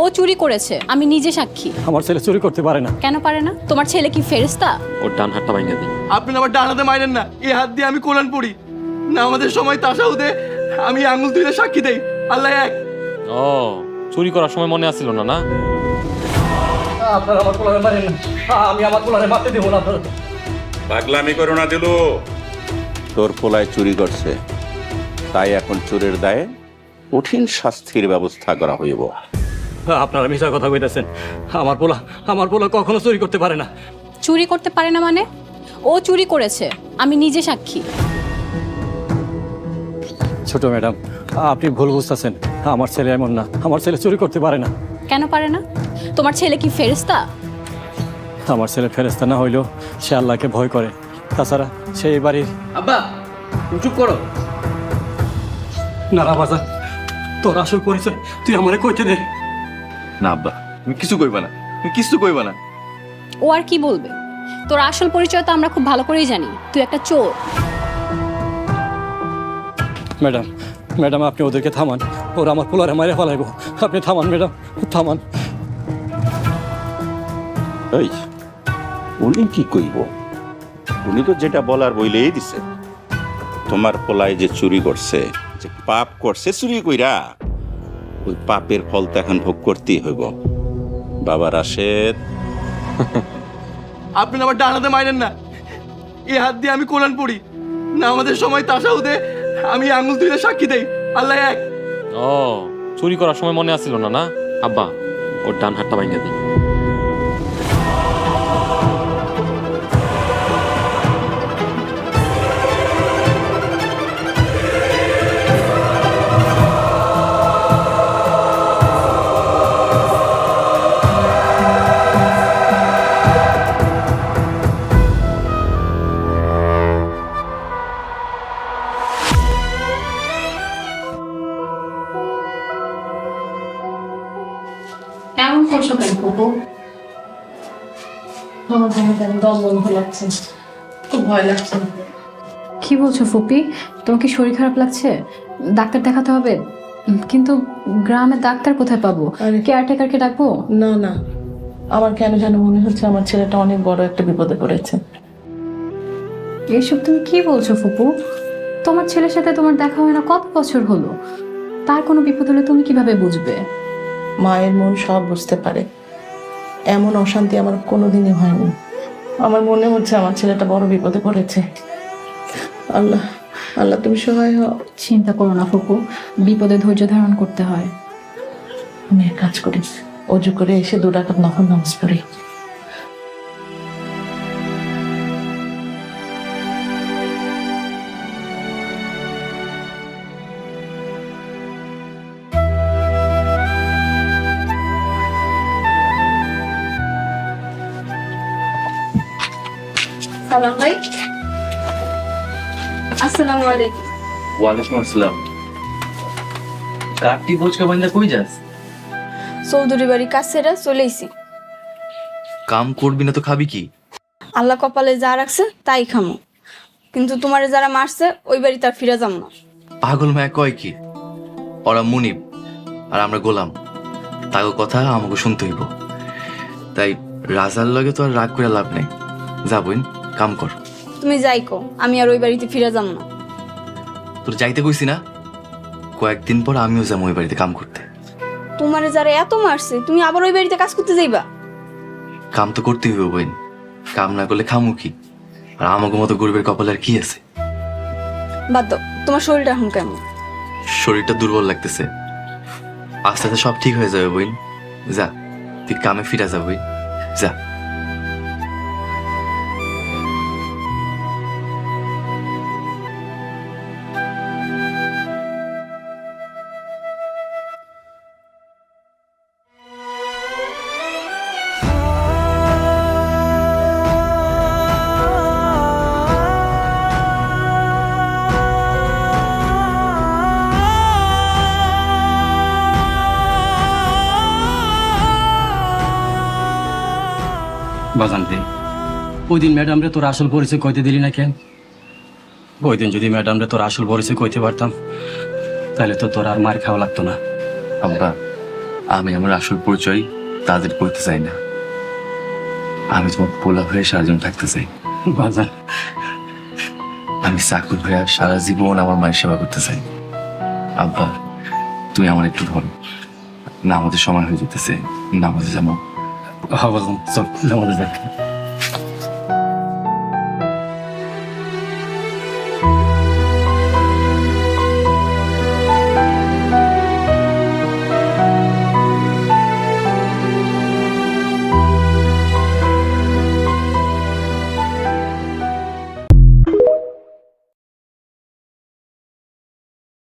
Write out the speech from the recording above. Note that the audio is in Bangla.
ও চুরি করেছে, আমি নিজে সাক্ষী। আমার ছেলে চুরি করতে পারে না। কেন পারে না? তোমার ছেলে কি ফেরেশতা? ওর ডান হাতটা ভাঙিয়ে দিই। আপনি আমার ডান হাতে মারেন না, এই হাত দিয়ে আমি কোরআন পড়ি না। আমাদের সময় তাসাউদে আমি আঙ্গুল তুলে সাক্ষী দেই আল্লাহ এক। ও চুরি করার সময় মনে আসছিল না না? আপনারা আমার পোলারে মারেন না, আমি আমার পোলারে মারতে দেবো না। পাগলামি করো না দিলু। তোর পোলায় চুরি করছে, তাই এখন চোরের দায়ে কঠিন শাস্তির ব্যবস্থা করা হইব। আপনারা মিছা কথা কইতেছেন। আমার পোলা কখনো চুরি করতে পারে না। চুরি করতে পারে না মানে? ও চুরি করেছে, আমি নিজে সাক্ষী। ছোট ম্যাডাম, আপনি ভুল বুঝতেছেন। আমার ছেলে এমন না, আমার ছেলে চুরি করতে পারে না। কেন পারে না? তোমার ছেলে কি ফেরেশতা? আমার ছেলে ফেরেশতা না হইলেও সে আল্লাহকে ভয় করে। তাছাড়া সে এই বাড়ির। আব্বা তুমি চুপ করো। না বাজার, তোর আসল পরিচয় তুই আমারে কইতে দে। না আব্বা, তুমি কিছু কইবা না, তুমি কিছু কইবা না। ও আর কি বলবে? তোর আসল পরিচয় তো আমরা খুব ভালো করেই জানি, তুই একটা চোর। ম্যাডাম ম্যাডাম, আপনি ওদেরকে থামান। ওরা আমার পোলারে মারে ফেলাইব। আপনি থামান ম্যাডাম, থামান। এই উনি কি কইব? উনি তো যেটা বলার বইলেই দিছে। তোমার পোলায় যে চুরি করছে, যে পাপ করছে চুরি কইরা, ওই পাপের ফল তো এখন ভোগ করতেই হইব। বাবা রাশেদ, আপনি আমার ডান হাতে মারেন না, এই হাত দিয়ে আমি কোরআন পড়ি না। আমাদের সময় তাসাউদে আমি আঙ্গুল তুলে সাক্ষী দেই আল্লাহ এক। ও চুরি করার সময় মনে আসছিল না না? আব্বা ওর ডান হাতটা ভাঙিয়ে দিই। এমন করছো কেন ফুপু? আমার দম বন্ধ লাগছে, খুব ভয় লাগছে। কি বলছো ফুপি? তোমার কি শরীর খারাপ লাগছে? ডাক্তার দেখাতে হবে। কিন্তু গ্রামে ডাক্তার কোথায় পাবো? কেয়ারটেকারকে ডাকবো? না না, আমার কেন যেন মনে হচ্ছে আমার ছেলেটা অনেক বড় একটা বিপদে পড়েছে। এসব তুমি কি বলছো ফুপু? তোমার ছেলের সাথে তোমার দেখা হয় না কত বছর হলো, তার কোনো বিপদ হলে তুমি কিভাবে বুঝবে? মায়ের মন সব বুঝতে পারে, এমন অশান্তি আমার কোনোদিনই হয়নি। আমার মনে হচ্ছে আমার ছেলেটা বড় বিপদে পড়েছে। আল্লাহ আল্লাহ তুমি সহায় হও। চিন্তা করো না ফুপু, বিপদে ধৈর্য ধারণ করতে হয়। আমি এক কাজ করি, অজু করে এসে 2 রাকাত নফল নামাজ পড়ি। সালাম ভাই। আসসালামু আলাইকুম। ওয়ালাইকুম আসসালাম। কাকটি বোঝকা বান্দা কই যাস? চৌধুরী বাড়ি কাছেরা চলেইছি। কাম করবি না তো খাবি কি? আল্লাহ কপালে যা রাখছে তাই খামো, কিন্তু তোমারে যারা মারছে ওই বাড়ি তার ফিরে যাবো না। পাগল মায়া কয় কি? ওরা মুনিব আর আমরা গোলাম, তাগো কথা আমাকে শুনতে হইব। তাই রাজার লগে তো আর রাগ করে লাভ নেই। যাবইন কাম কর। তুমি যাই কো, আমি আর ওই বাড়িতে ফিরে যাবো না। তোর যাইতে কইছি না? কয়েকদিন পর আমিও যাবো ওই বাড়িতে কাম করতে। তোমারে যারা এত মারছে তুমি আবার ওই বাড়িতে কাজ করতে যাইবা? কাম তো করতেই হইব বইন, কাম না করলে খামু কি? আর আমাকে মতো গরিবের কপালে আর কি আছে? বাদ দাও, তোমার শরীরটা এখন কেমন? শরীরটা দুর্বল লাগতেছে, আস্তে আস্তে সব ঠিক হয়ে যাবে বইন। যা তুই কামে ফিরে যা বইন, যা। বাজানতে ওই দিন ম্যাডামরে তোর আসল পরিচয় কইতে দিলি না কেন? ওই দিন যদি ম্যাডামরে তোর আসল পরিচয় কইতে পারতাম তাহলে তো তোর আর মার খাওয়া লাগতো না। আব্বা আমি আমার আসল পরিচয় তাদের করতে চাই না। আমি তোমার পোলা হয়ে সারাজন থাকতে চাই। বাজান, আমি চাকর হয়ে সারা জীবন আমার মায়ের সেবা করতে চাই। আব্বা, তুমি আমার একটু ধরো না, আমাদের সময় হয়ে যেতেছে, নামাজে যাবো। হ্যাঁ বাজান, চল আমাদের দেখ।